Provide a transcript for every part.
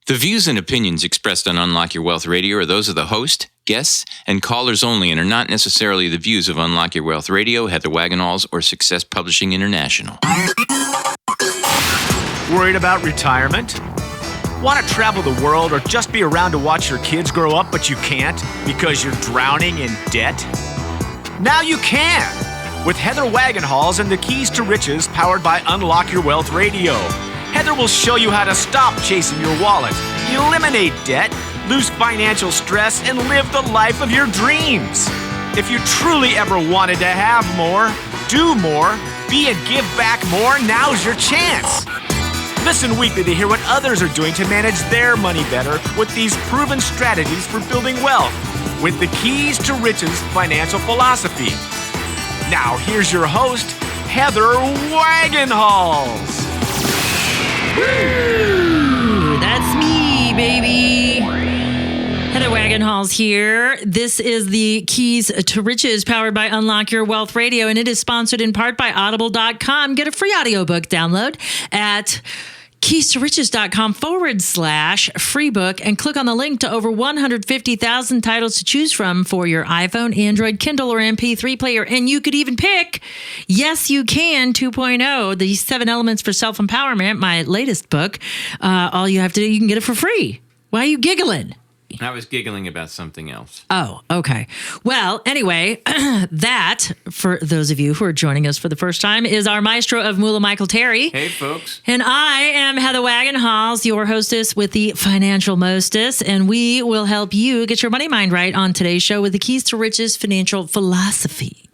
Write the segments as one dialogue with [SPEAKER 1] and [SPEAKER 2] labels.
[SPEAKER 1] The views and opinions expressed on Unlock Your Wealth Radio are those of the host, guests, and callers only and are not necessarily the views of Unlock Your Wealth Radio, Heather Wagenhals, or Success Publishing International.
[SPEAKER 2] Worried about retirement? Want to travel the world or just be around to watch your kids grow up, but you can't because you're drowning in debt? Now you can! With Heather Wagenhals and the Keys to Riches powered by Unlock Your Wealth Radio. Heather will show you how to stop chasing your wallet, eliminate debt, lose financial stress, and live the life of your dreams. If you truly ever wanted to have more, do more, be and give back more, now's your chance. Listen weekly to hear what others are doing to manage their money better with these proven strategies for building wealth with the Keys to Riches financial philosophy. Now, here's your host, Heather Wagenhals.
[SPEAKER 3] Woo! That's me, baby. Heather Wagenhals here. This is the Keys to Riches powered by Unlock Your Wealth Radio, and it is sponsored in part by Audible.com. Get a free audiobook download at keystoriches.com/free book and click on the link to over 150,000 titles to choose from for your iPhone, Android, Kindle, or MP3 player. And you could even pick Yes You Can 2.0, the 7 Elements for Self-Empowerment, my latest book. All you have to do, you can get it for free. Why are you giggling?
[SPEAKER 1] I was giggling about something else.
[SPEAKER 3] Oh, okay. Well, anyway, that, for those of you who are joining us for the first time, is our maestro of Moolah, Michael Terry.
[SPEAKER 1] Hey, folks.
[SPEAKER 3] And I am Heather Wagenhals, your hostess with the Financial Mostess, and we will help you get your money mind right on today's show with the Keys to Riches financial philosophy.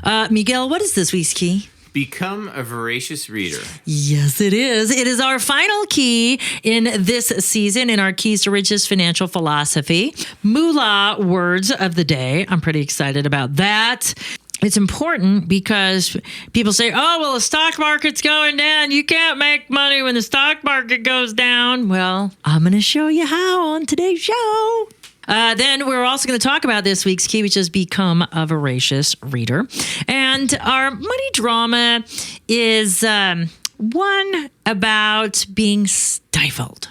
[SPEAKER 3] Miguel, what is this week's key?
[SPEAKER 1] Become a voracious reader.
[SPEAKER 3] Yes, it is. It is our final key in this season in our Keys to Riches financial philosophy. Moolah words of the day. I'm pretty excited about that. It's important because people say, oh, well, the stock market's going down. You can't make money when the stock market goes down. Well, I'm going to show you how on today's show. Then we're also going to talk about this week's key, which is become a voracious reader. And our money drama is one about being stifled.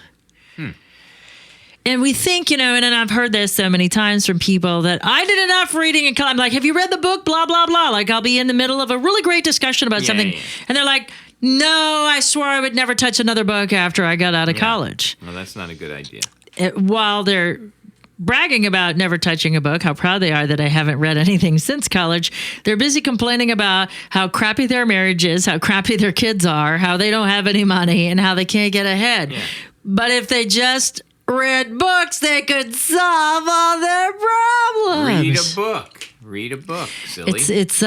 [SPEAKER 3] And we think, and I've heard this so many times from people that I did enough reading and I'm like, have you read the book? Blah, blah, blah. Like I'll be in the middle of a really great discussion about something. Yeah. And they're like, no, I swore I would never touch another book after I got out of college.
[SPEAKER 1] Well, that's not a good idea.
[SPEAKER 3] While they're bragging about never touching a book, how proud they are that I haven't read anything since college, they're busy complaining about how crappy their marriage is, how crappy their kids are, how they don't have any money, and how they can't get ahead. Yeah. But if they just read books, they could solve all their problems.
[SPEAKER 1] Read a book, silly.
[SPEAKER 3] It's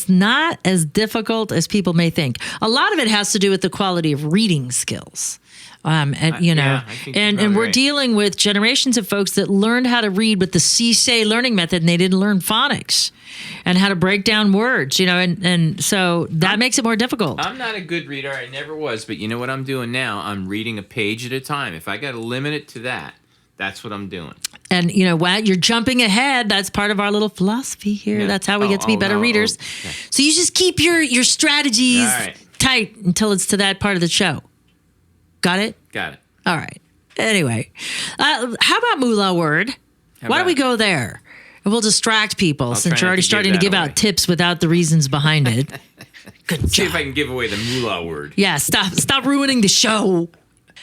[SPEAKER 3] not as difficult as people may think. A lot of it has to do with the quality of reading skills. And we're dealing with generations of folks that learned how to read with the CSA learning method, and they didn't learn phonics and how to break down words, and so that makes it more difficult.
[SPEAKER 1] I'm not a good reader. I never was, but you know what I'm doing now? I'm reading a page at a time. If I got to limit it to that, that's what I'm doing. And
[SPEAKER 3] you know what? You're jumping ahead. That's part of our little philosophy here. Yeah. That's how we get to be better readers. Okay. So you just keep your strategies tight until it's to that part of the show. Got it?
[SPEAKER 1] Got it.
[SPEAKER 3] All right. Anyway, how about Moolah word? Why don't we go there? And we'll distract people since you're already starting to give out tips without the reasons behind it. Good job.
[SPEAKER 1] See if I can give away the Moolah word.
[SPEAKER 3] Yeah, stop ruining the show.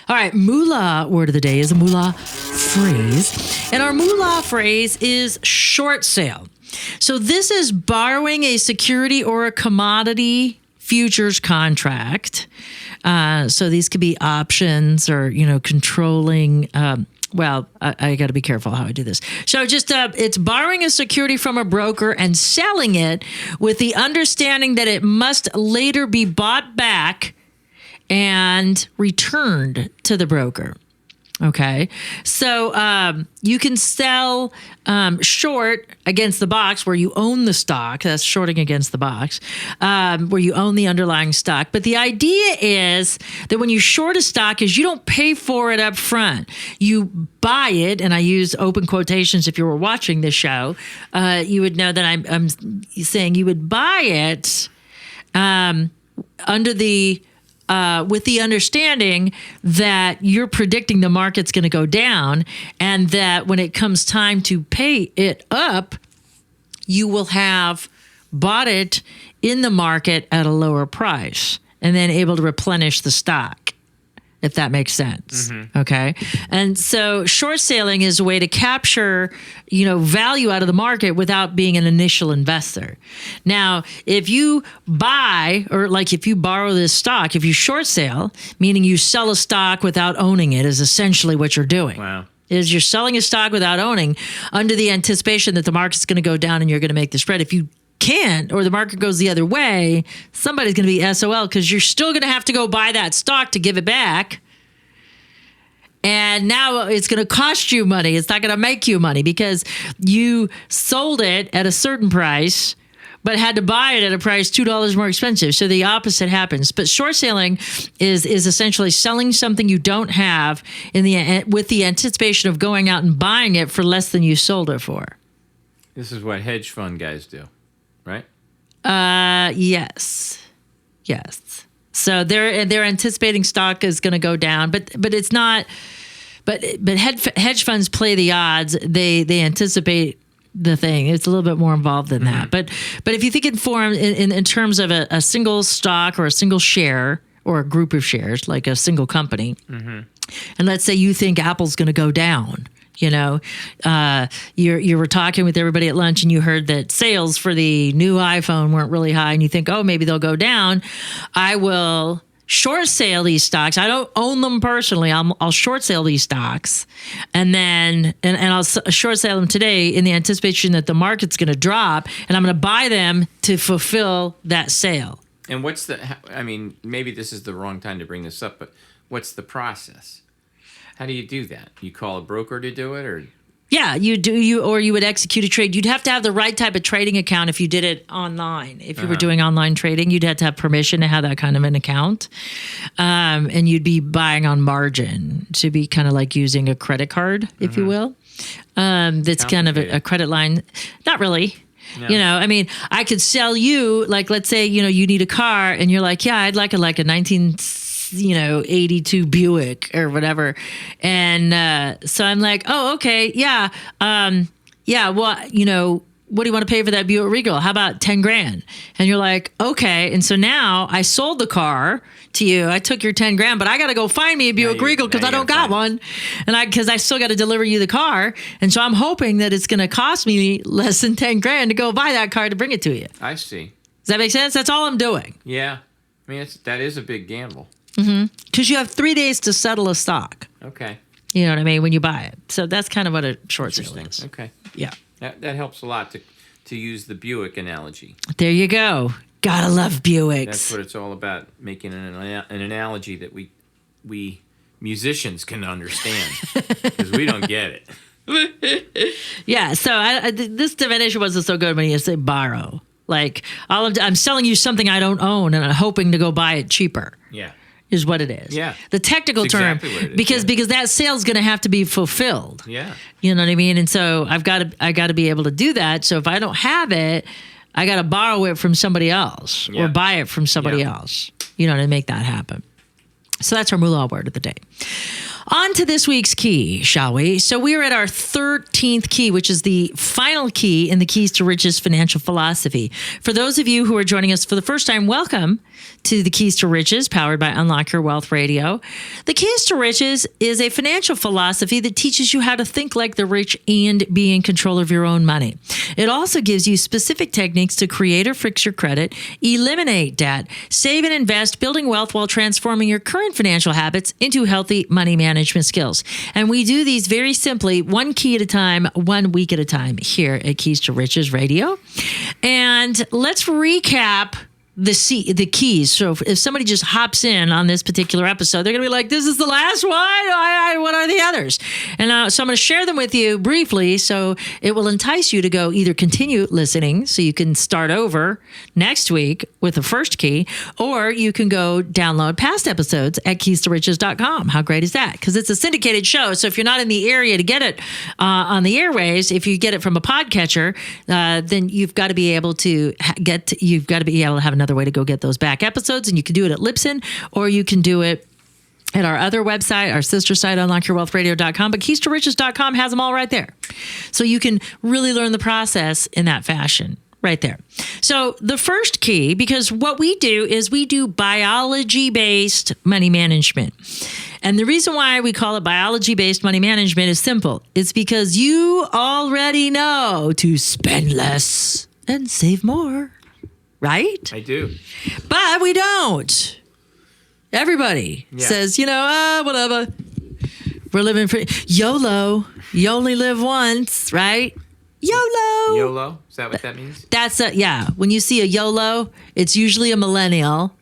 [SPEAKER 3] All right, Moolah word of the day is a Moolah phrase. And our Moolah phrase is short sale. So this is borrowing a security or a commodity futures contract. So these could be options or, controlling. I got to be careful how I do this. So it's borrowing a security from a broker and selling it with the understanding that it must later be bought back and returned to the broker. Okay. So you can sell short against the box where you own the stock. That's shorting against the box, where you own the underlying stock. But the idea is that when you short a stock is you don't pay for it up front. You buy it, and I use open quotations if you were watching this show. You would know that I'm saying you would buy it under the with the understanding that you're predicting the market's going to go down, and that when it comes time to pay it up, you will have bought it in the market at a lower price and then able to replenish the stock, if that makes sense. Okay. And so short selling is a way to capture, value out of the market without being an initial investor. Now, if you buy, or like if you borrow this stock, if you short sale, meaning you sell a stock without owning it, is essentially what you're doing.
[SPEAKER 1] Wow.
[SPEAKER 3] Is you're selling a stock without owning, under the anticipation that the market's going to go down and you're going to make the spread. If you can't, or the market goes the other way, somebody's going to be SOL, because you're still going to have to go buy that stock to give it back. And now it's going to cost you money. It's not going to make you money because you sold it at a certain price, but had to buy it at a price $2 more expensive. So the opposite happens. But short selling is essentially selling something you don't have with the anticipation of going out and buying it for less than you sold it for.
[SPEAKER 1] This is what hedge fund guys do, right?
[SPEAKER 3] Yes. So they're anticipating stock is going to go down, but it's not. But hedge funds play the odds. They anticipate the thing. It's a little bit more involved than that. But if you think in terms of a single stock or a single share or a group of shares, like a single company, and let's say you think Apple's going to go down. You were talking with everybody at lunch and you heard that sales for the new iPhone weren't really high, and you think, oh, maybe they'll go down. I will short sale these stocks. I don't own them personally. I'll short sale these stocks, and then I'll short sale them today in the anticipation that the market's going to drop, and I'm going to buy them to fulfill that sale.
[SPEAKER 1] And maybe this is the wrong time to bring this up, but what's the process? How do you do that? You call a broker to do it, or?
[SPEAKER 3] Yeah, or you would execute a trade. You'd have to have the right type of trading account if you did it online. If you were doing online trading, you'd have to have permission to have that kind of an account. And you'd be buying on margin, to be kind of like using a credit card, if you will. That's kind of a credit line. Not really. No. I could sell you, like, let's say, you need a car and you're like, yeah, I'd like a 82 Buick or whatever. And so I'm like, oh, okay. Yeah. Well, what do you want to pay for that Buick Regal? How about $10,000? And you're like, okay. And so now I sold the car to you. I took your $10,000, but I got to go find me a Buick Regal because I don't got one. And because I still got to deliver you the car. And so I'm hoping that it's going to cost me less than $10,000 to go buy that car to bring it to you.
[SPEAKER 1] I see.
[SPEAKER 3] Does that make sense? That's all I'm doing.
[SPEAKER 1] Yeah. That is a big gamble.
[SPEAKER 3] Because you have 3 days to settle a stock.
[SPEAKER 1] Okay.
[SPEAKER 3] You know what I mean? When you buy it. So that's kind of what a short sale is.
[SPEAKER 1] Okay.
[SPEAKER 3] Yeah.
[SPEAKER 1] That helps a lot to use the Buick analogy.
[SPEAKER 3] There you go. Gotta love Buicks.
[SPEAKER 1] That's what it's all about, making an analogy that we musicians can understand, because we don't get it.
[SPEAKER 3] Yeah, so this definition wasn't so good when you say borrow. Like, I'm selling you something I don't own and I'm hoping to go buy it cheaper.
[SPEAKER 1] Yeah.
[SPEAKER 3] Is what it is.
[SPEAKER 1] Yeah.
[SPEAKER 3] The technical term,
[SPEAKER 1] exactly what it is,
[SPEAKER 3] because that sale's going to have to be fulfilled.
[SPEAKER 1] Yeah.
[SPEAKER 3] You know what I mean? And so I got to be able to do that. So if I don't have it, I got to borrow it from somebody else or buy it from somebody else. To make that happen. So that's our moolah word of the day. On to this week's key, shall we? So we are at our 13th key, which is the final key in the Keys to Riches financial philosophy. For those of you who are joining us for the first time, welcome to the Keys to Riches, powered by Unlock Your Wealth Radio. The Keys to Riches is a financial philosophy that teaches you how to think like the rich and be in control of your own money. It also gives you specific techniques to create or fix your credit, eliminate debt, save and invest, building wealth while transforming your current financial habits into healthy money management skills. And we do these very simply, one key at a time, 1 week at a time here at Keys to Riches Radio. And let's recap the keys. So if somebody just hops in on this particular episode, they're going to be like, this is the last one? What are the others. And so I'm going to share them with you briefly so it will entice you to go either continue listening so you can start over next week with the first key, or you can go download past episodes at keys2riches.com. How great is that? Because it's a syndicated show. So if you're not in the area to get it on the airways, if you get it from a podcatcher, then you've got to be able to have another way to go get those back episodes. And you can do it at Libsyn, or you can do it at our other website, our sister site, unlockyourwealthradio.com. But keys2riches.com has them all right there. So you can really learn the process in that fashion right there. So the first key, because what we do is we do biology-based money management. And the reason why we call it biology-based money management is simple. It's because you already know to spend less and save more, right?
[SPEAKER 1] I do.
[SPEAKER 3] But we don't. Everybody says, whatever. We're living for YOLO. You only live once, right? YOLO.
[SPEAKER 1] YOLO? Is that what that means?
[SPEAKER 3] When you see a YOLO, it's usually a millennial.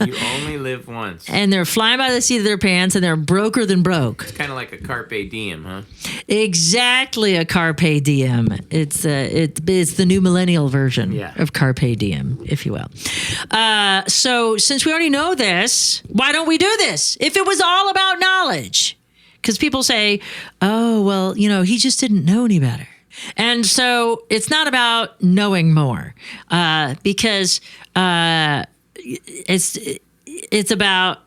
[SPEAKER 1] You only live once.
[SPEAKER 3] And they're flying by the seat of their pants, and they're broker than broke.
[SPEAKER 1] It's kind of like a carpe diem, huh?
[SPEAKER 3] Exactly, a carpe diem. It's the new millennial version of carpe diem, if you will. So since we already know this, why don't we do this? If it was all about knowledge, because people say, "Oh, well, he just didn't know any better." And so it's not about knowing more, because it's about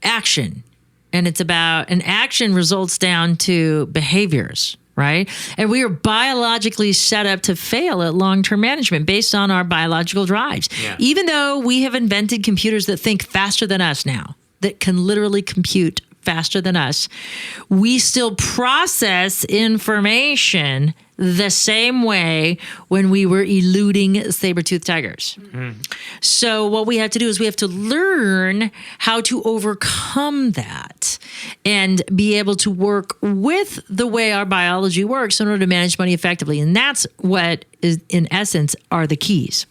[SPEAKER 3] action, and action results down to behaviors, right? And we are biologically set up to fail at long-term management based on our biological drives. Yeah. Even though we have invented computers that think faster than us now, that can literally compute faster than us, we still process information the same way when we were eluding saber-toothed tigers. Mm-hmm. So what we have to do is we have to learn how to overcome that and be able to work with the way our biology works in order to manage money effectively. And that's what is, in essence, are the keys.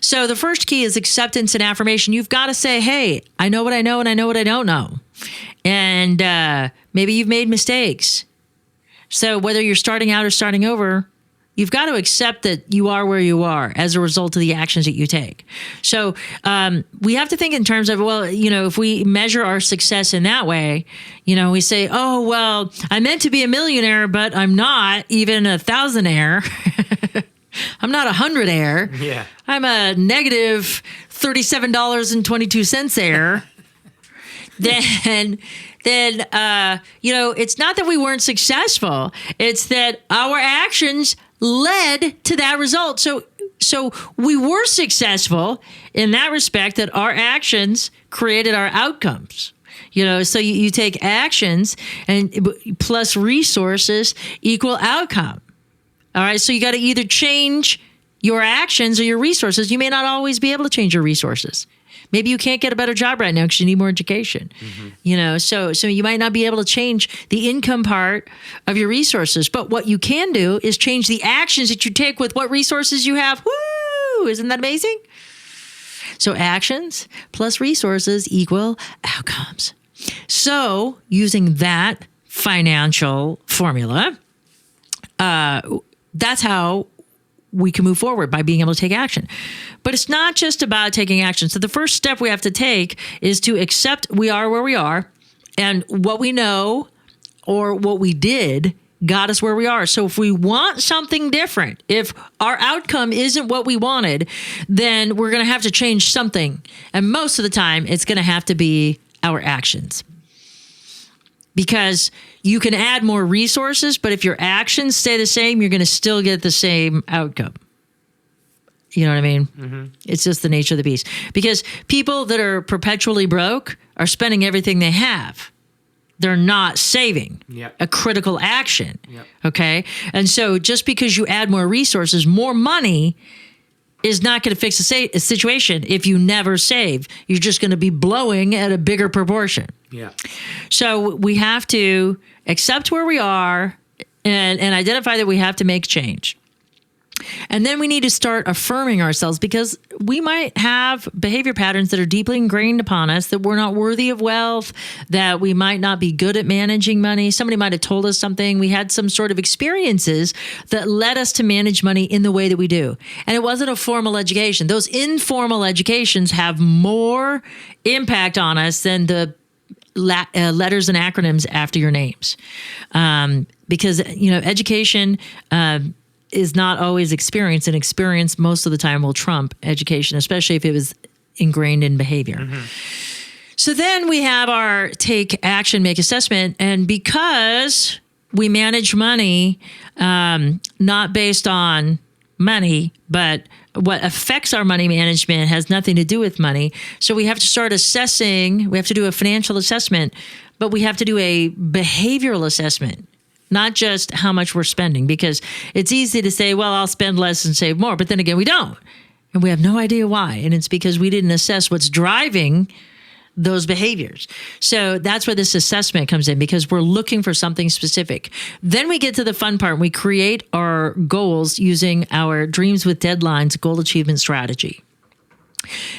[SPEAKER 3] So the first key is acceptance and affirmation. You've got to say, hey, I know what I know and I know what I don't know. And maybe you've made mistakes. So whether you're starting out or starting over, you've got to accept that you are where you are as a result of the actions that you take. So we have to think in terms of, well, if we measure our success in that way, we say, oh, well, I meant to be a millionaire, but I'm not even a thousandaire. I'm not a hundredaire. Yeah. I'm a negative $37.22 heir. then it's not that we weren't successful. It's that our actions led to that result. So we were successful in that respect, that our actions created our outcomes. So you take actions and plus resources equal outcome. All right. So you got to either change your actions or your resources. You may not always be able to change your resources. Maybe you can't get a better job right now because you need more education. Mm-hmm. So you might not be able to change the income part of your resources. But what you can do is change the actions that you take with what resources you have. Woo! Isn't that amazing? So actions plus resources equal outcomes. So using that financial formula, that's how we can move forward, by being able to take action. But it's not just about taking action. So the first step we have to take is to accept we are where we are, and what we know or what we did got us where we are. So if we want something different, if our outcome isn't what we wanted, then we're going to have to change something. And most of the time, it's going to have to be our actions. Because you can add more resources, but if your actions stay the same, you're going to still get the same outcome. You know what I mean? Mm-hmm. It's just the nature of the beast. Because people that are perpetually broke are spending everything they have. They're not saving. Yep. A critical action. Yep. Okay? And so just because you add more resources, more money is not going to fix a situation if you never save. You're just going to be blowing at a bigger proportion. Yeah. So we have to accept where we are and identify that we have to make change. And then we need to start affirming ourselves because we might have behavior patterns that are deeply ingrained upon us, that we're not worthy of wealth, that we might not be good at managing money. Somebody might have told us something. We had some sort of experiences that led us to manage money in the way that we do. And it wasn't a formal education. Those informal educations have more impact on us than the letters and acronyms after your names. Because, education is not always experience, and experience most of the time will trump education, especially if it was ingrained in behavior. Mm-hmm. So then we have our take action, make assessment. And because we manage money, not based on money, but what affects our money management has nothing to do with money. So we have to start assessing, we have to do a financial assessment, but we have to do a behavioral assessment, not just how much we're spending, because it's easy to say, well, I'll spend less and save more. But then again, we don't. And we have no idea why. And it's because we didn't assess what's driving those behaviors. So that's where this assessment comes in, because we're looking for something specific. Then we get to the fun part. We create our goals using our Dreams with Deadlines goal achievement strategy.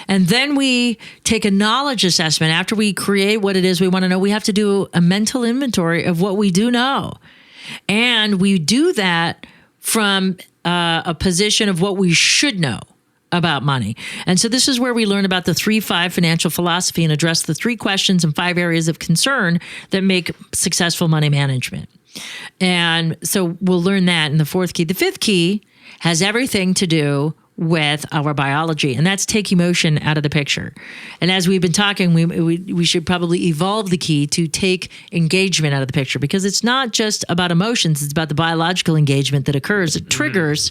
[SPEAKER 3] And then we take a knowledge assessment. After we create what it is we want to know, we have to do a mental inventory of what we do know. And we do that from a position of what we should know about money. And so this is where we learn about the 3-5 financial philosophy and address the 3 questions and 5 areas of concern that make successful money management. And so we'll learn that in the 4th key. The 5th key has everything to do with our biology, and that's take emotion out of the picture. And as we've been talking, we should probably evolve the key to take engagement out of the picture, because it's not just about emotions, it's about the biological engagement that occurs. It triggers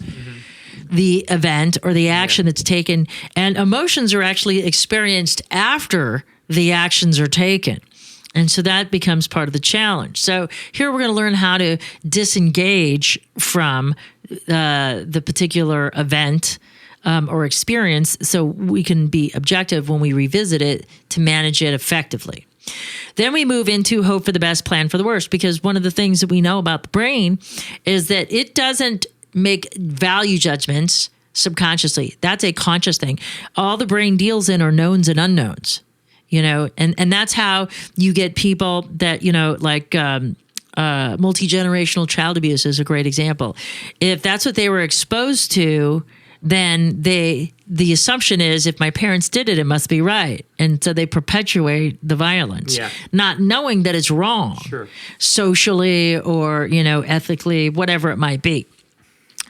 [SPEAKER 3] the event or the action that's taken, and emotions are actually experienced after the actions are taken. And so that becomes part of the challenge. So here we're going to learn how to disengage from the particular event or experience, so we can be objective when we revisit it to manage it effectively. Then we move into hope for the best, plan for the worst, because one of the things that we know about the brain is that it doesn't make value judgments subconsciously. That's a conscious thing. All the brain deals in are knowns and unknowns, and that's how you get people that, like multi-generational child abuse is a great example. If that's what they were exposed to, then the assumption is, if my parents did it, it must be right. And so they perpetuate the violence, not knowing that it's wrong, socially or, ethically, whatever it might be.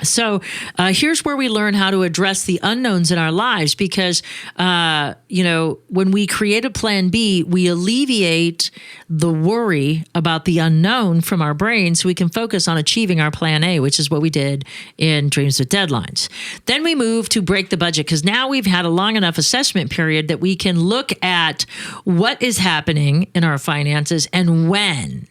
[SPEAKER 3] So here's where we learn how to address the unknowns in our lives, because, when we create a plan B, we alleviate the worry about the unknown from our brain so we can focus on achieving our plan A, which is what we did in Dreams with Deadlines. Then we move to break the budget, because now we've had a long enough assessment period that we can look at what is happening in our finances and when.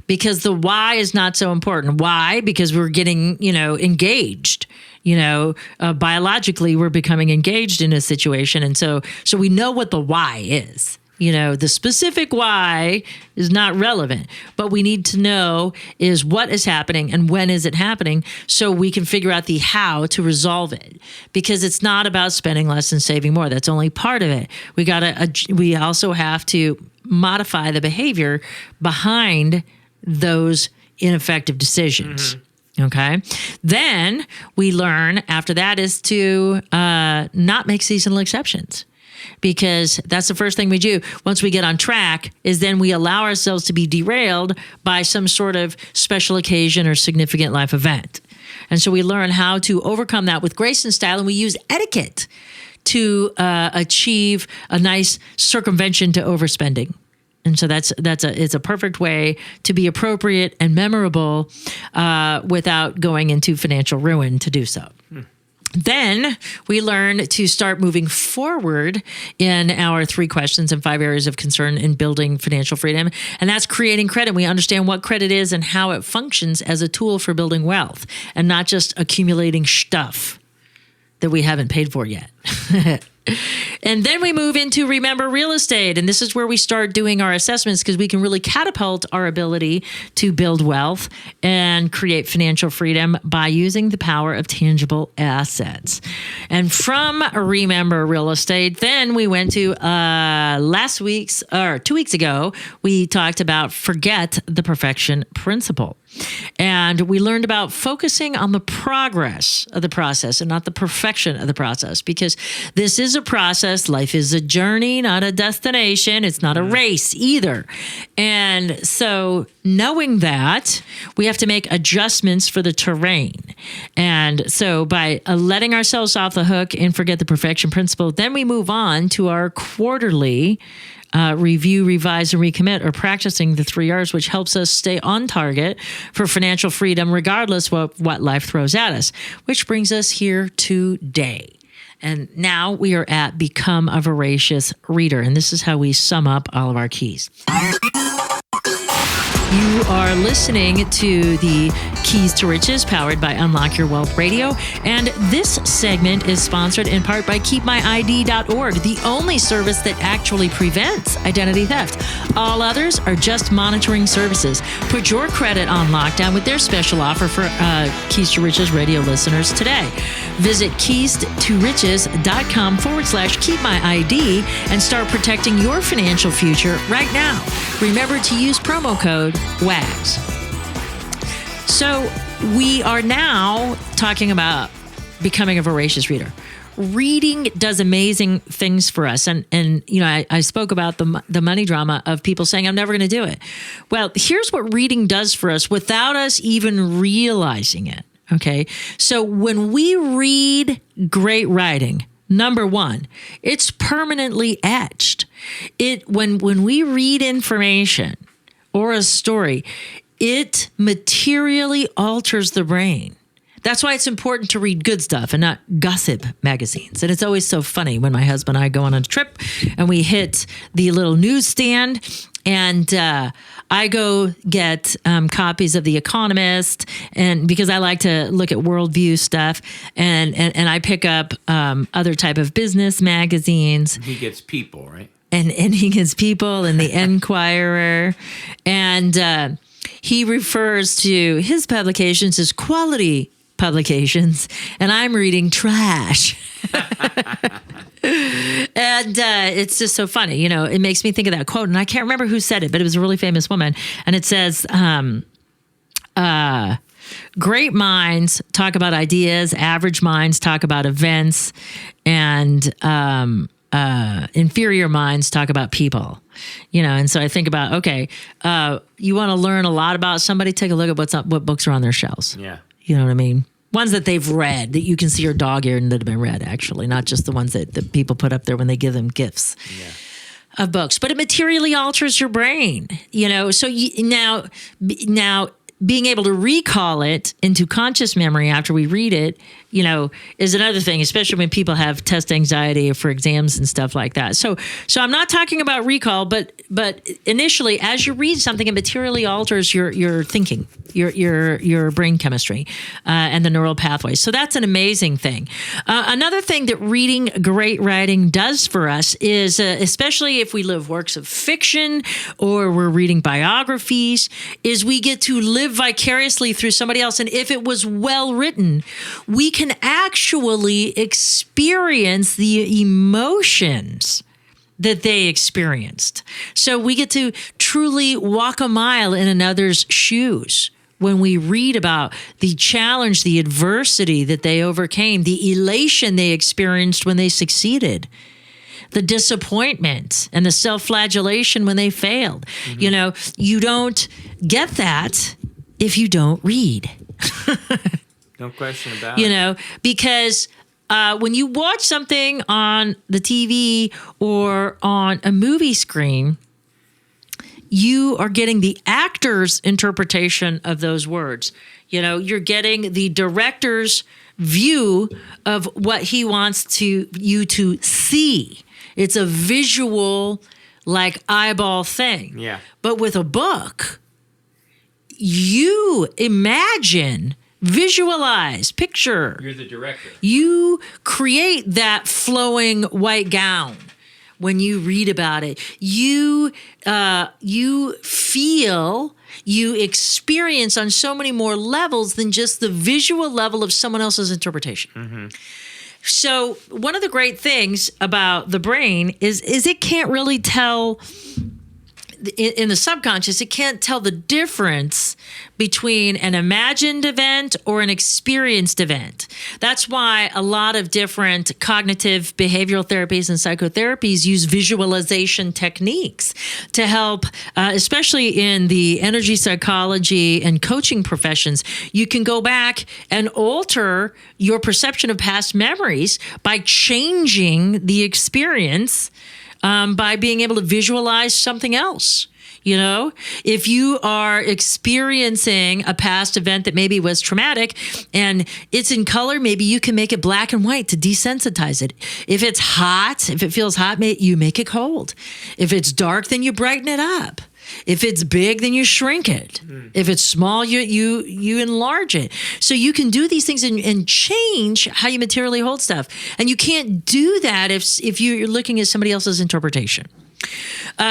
[SPEAKER 3] Because the why is not so important. Why? Because we're getting, engaged. Biologically, we're becoming engaged in a situation. And so we know what the why is. The specific why is not relevant. But we need to know is what is happening and when is it happening, so we can figure out the how to resolve it. Because it's not about spending less and saving more. That's only part of it. We also have to modify the behavior behind those ineffective decisions. Okay. Then we learn after that is to not make seasonal exceptions, because that's the first thing we do once we get on track, is then we allow ourselves to be derailed by some sort of special occasion or significant life event. And so we learn how to overcome that with grace and style, and we use etiquette to achieve a nice circumvention to overspending. And so it's a perfect way to be appropriate and memorable without going into financial ruin to do so. Then we learn to start moving forward in our 3 questions and 5 areas of concern in building financial freedom. And that's creating credit. We understand what credit is and how it functions as a tool for building wealth, and not just accumulating stuff that we haven't paid for yet. And then we move into Remember Real Estate. And this is where we start doing our assessments because we can really catapult our ability to build wealth and create financial freedom by using the power of tangible assets. And from Remember Real Estate, then we went to 2 weeks ago, we talked about Forget the Perfection Principle. And we learned about focusing on the progress of the process and not the perfection of the process, because this is a process. Life is a journey, not a destination. It's not a race either. And so knowing that, we have to make adjustments for the terrain. And so by letting ourselves off the hook and forget the perfection principle, then we move on to our quarterly review, revise, and recommit, or practicing the 3 R's, which helps us stay on target for financial freedom, regardless of what life throws at us, which brings us here today. And now we are at Become a Voracious Reader. And this is how we sum up all of our keys. You are listening to the Keys to Riches powered by Unlock Your Wealth Radio. And this segment is sponsored in part by KeepMyID.org, the only service that actually prevents identity theft. All others are just monitoring services. Put your credit on lockdown with their special offer for Keys to Riches radio listeners today. Visit keys2riches.com/KeepMyID and start protecting your financial future right now. Remember to use promo code WAGS. So we are now talking about becoming a voracious reader. Reading does amazing things for us. And you know, I spoke about the money drama of people saying, I'm never going to do it. Well, here's what reading does for us without us even realizing it. Okay. So when we read great writing, number one, it's permanently etched. When we read information or a story, it materially alters the brain. That's why it's important to read good stuff and not gossip magazines. And it's always so funny when my husband and I go on a trip and we hit the little newsstand and I go get copies of The Economist, and because I like to look at worldview stuff, and I pick up other type of business magazines.
[SPEAKER 1] He gets People, right?
[SPEAKER 3] And he gets People and the Enquirer, and he refers to his publications as quality publications, and I'm reading trash. And it's just so funny. You know, it makes me think of that quote, and I can't remember who said it, but it was a really famous woman. And it says, great minds talk about ideas, average minds talk about events, and inferior minds talk about people. You know, and so I think about, okay, you want to learn a lot about somebody, take a look at what books are on their shelves.
[SPEAKER 1] Yeah.
[SPEAKER 3] You know what I mean? Ones that they've read, that you can see your dog ear and that have been read, actually, not just the ones that people put up there when they give them gifts of books. But it materially alters your brain, you know. So now being able to recall it into conscious memory after we read it, you know, is another thing, especially when people have test anxiety for exams and stuff like that. So I'm not talking about recall, but initially, as you read something, it materially alters your thinking, your brain chemistry, and the neural pathways. So that's an amazing thing. Another thing that reading great writing does for us is, especially if we live works of fiction or we're reading biographies, is we get to live vicariously through somebody else. And if it was well written, we can actually experience the emotions that they experienced. So we get to truly walk a mile in another's shoes when we read about the challenge, the adversity that they overcame, the elation they experienced when they succeeded, the disappointment and the self-flagellation when they failed. Mm-hmm. You know, you don't get that if you don't read.
[SPEAKER 1] No question about it.
[SPEAKER 3] You know, because when you watch something on the TV or on a movie screen, you are getting the actor's interpretation of those words. You know, you're getting the director's view of what he wants you to see. It's a visual, like, eyeball thing.
[SPEAKER 1] Yeah.
[SPEAKER 3] But with a book, you imagine Visualize, picture.
[SPEAKER 1] You're the director.
[SPEAKER 3] You create that flowing white gown when you read about it. You feel, you experience on so many more levels than just the visual level of someone else's interpretation. Mm-hmm. So one of the great things about the brain is it can't really tell, in the subconscious, it can't tell the difference between an imagined event or an experienced event. That's why a lot of different cognitive behavioral therapies and psychotherapies use visualization techniques to help, especially in the energy psychology and coaching professions. You can go back and alter your perception of past memories by changing the experience, by being able to visualize something else. You know, if you are experiencing a past event that maybe was traumatic and it's in color, maybe you can make it black and white to desensitize it. If it's hot, if it feels hot, you make it cold. If it's dark, then you brighten it up. If it's big, then you shrink it. If it's small, you enlarge it. So you can do these things and change how you materially hold stuff. And you can't do that if you're looking at somebody else's interpretation.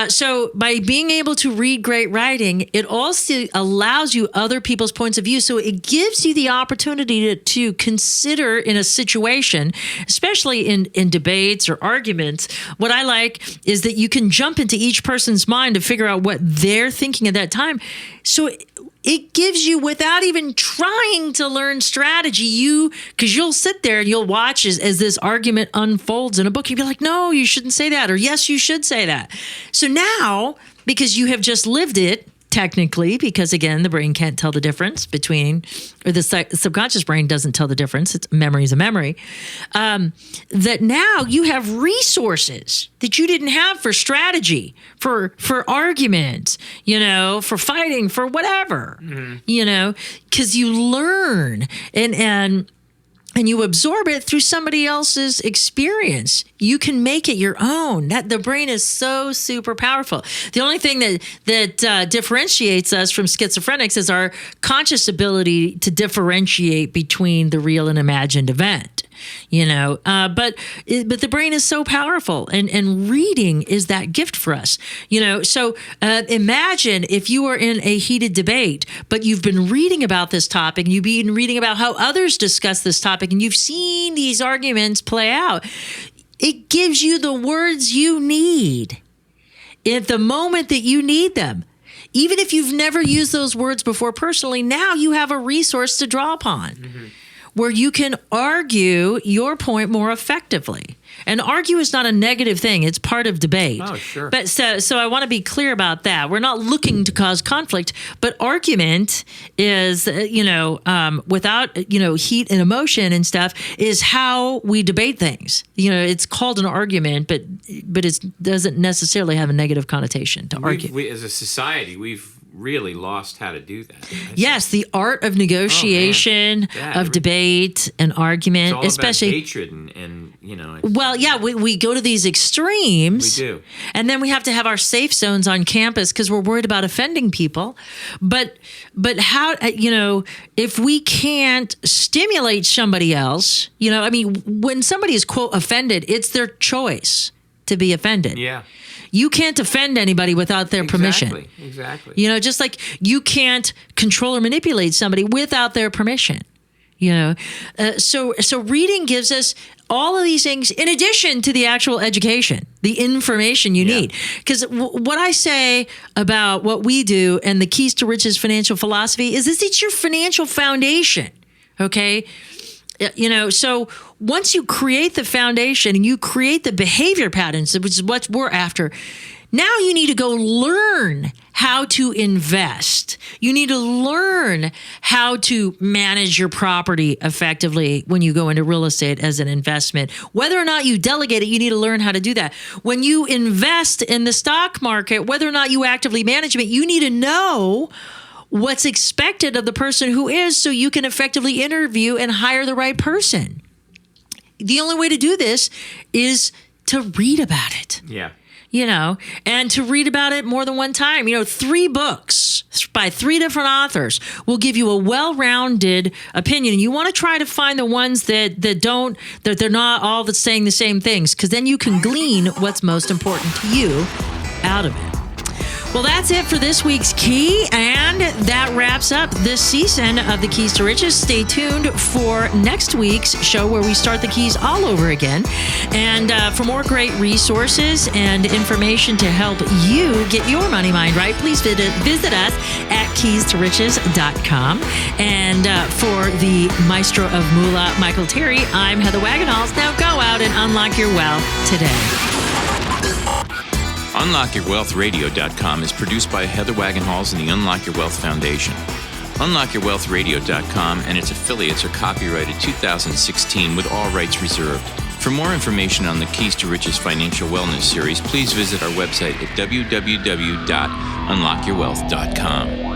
[SPEAKER 3] So by being able to read great writing, it also allows you other people's points of view. So it gives you the opportunity to consider in a situation, especially in debates or arguments. What I like is that you can jump into each person's mind to figure out what they're thinking at that time. So it gives you, without even trying to learn strategy, because you'll sit there and you'll watch as this argument unfolds in a book. You'll be like, no, you shouldn't say that. Or yes, you should say that. So now, because you have just lived it, technically, because again, the brain can't tell the difference between, or the subconscious brain doesn't tell the difference. It's memory is a memory. That now you have resources that you didn't have for strategy, for argument, for fighting, for whatever, because you learn and you absorb it through somebody else's experience. You can make it your own. The brain is so super powerful. The only thing that differentiates us from schizophrenics is our conscious ability to differentiate between the real and imagined event. But the brain is so powerful, and reading is that gift for us. So imagine if you were in a heated debate, but you've been reading about this topic, and you've been reading about how others discuss this topic, and you've seen these arguments play out. It gives you the words you need at the moment that you need them. Even if you've never used those words before personally, now you have a resource to draw upon. Where you can argue your point more effectively. And argue is not a negative thing. It's part of debate.
[SPEAKER 1] Oh, sure.
[SPEAKER 3] But so I want to be clear about that. We're not looking to cause conflict, but argument is, without, heat and emotion and stuff, is how we debate things. It's called an argument, but it doesn't necessarily have a negative connotation to argue.
[SPEAKER 1] We, as a society, we've really lost how to do that.
[SPEAKER 3] Yes, the art of negotiation, of debate and argument,
[SPEAKER 1] it's all
[SPEAKER 3] especially
[SPEAKER 1] about hatred and
[SPEAKER 3] well, yeah, we go to these extremes.
[SPEAKER 1] We do.
[SPEAKER 3] And then we have to have our safe zones on campus because we're worried about offending people. But how, if we can't stimulate somebody else, when somebody is, quote, offended, it's their choice to be offended.
[SPEAKER 1] Yeah.
[SPEAKER 3] You can't offend anybody without their permission.
[SPEAKER 1] Exactly.
[SPEAKER 3] Just like you can't control or manipulate somebody without their permission. So reading gives us all of these things in addition to the actual education, the information you need. Because what I say about what we do and the Keys to Riches financial philosophy is it's your financial foundation. Okay. So once you create the foundation and you create the behavior patterns, which is what we're after, now you need to go learn how to invest. You need to learn how to manage your property effectively when you go into real estate as an investment. Whether or not you delegate it, you need to learn how to do that. When you invest in the stock market, whether or not you actively manage it, you need to know what's expected of the person who is, so you can effectively interview and hire the right person. The only way to do this is to read about it.
[SPEAKER 1] Yeah.
[SPEAKER 3] and to read about it more than one time. 3 books by 3 different authors will give you a well-rounded opinion. You want to try to find the ones that they're not all saying the same things, because then you can glean what's most important to you out of it. Well, that's it for this week's Key, and that wraps up this season of the Keys to Riches. Stay tuned for next week's show, where we start the keys all over again. And for more great resources and information to help you get your money mind right, please visit us at keys-to-riches.com. And for the maestro of Moolah, Michael Terry, I'm Heather Wagenhals. Now go out and unlock your wealth today.
[SPEAKER 1] UnlockYourWealthRadio.com is produced by Heather Wagenhals and the Unlock Your Wealth Foundation. UnlockYourWealthRadio.com and its affiliates are copyrighted 2016 with all rights reserved. For more information on the Keys to Riches Financial Wellness Series, please visit our website at www.unlockyourwealth.com.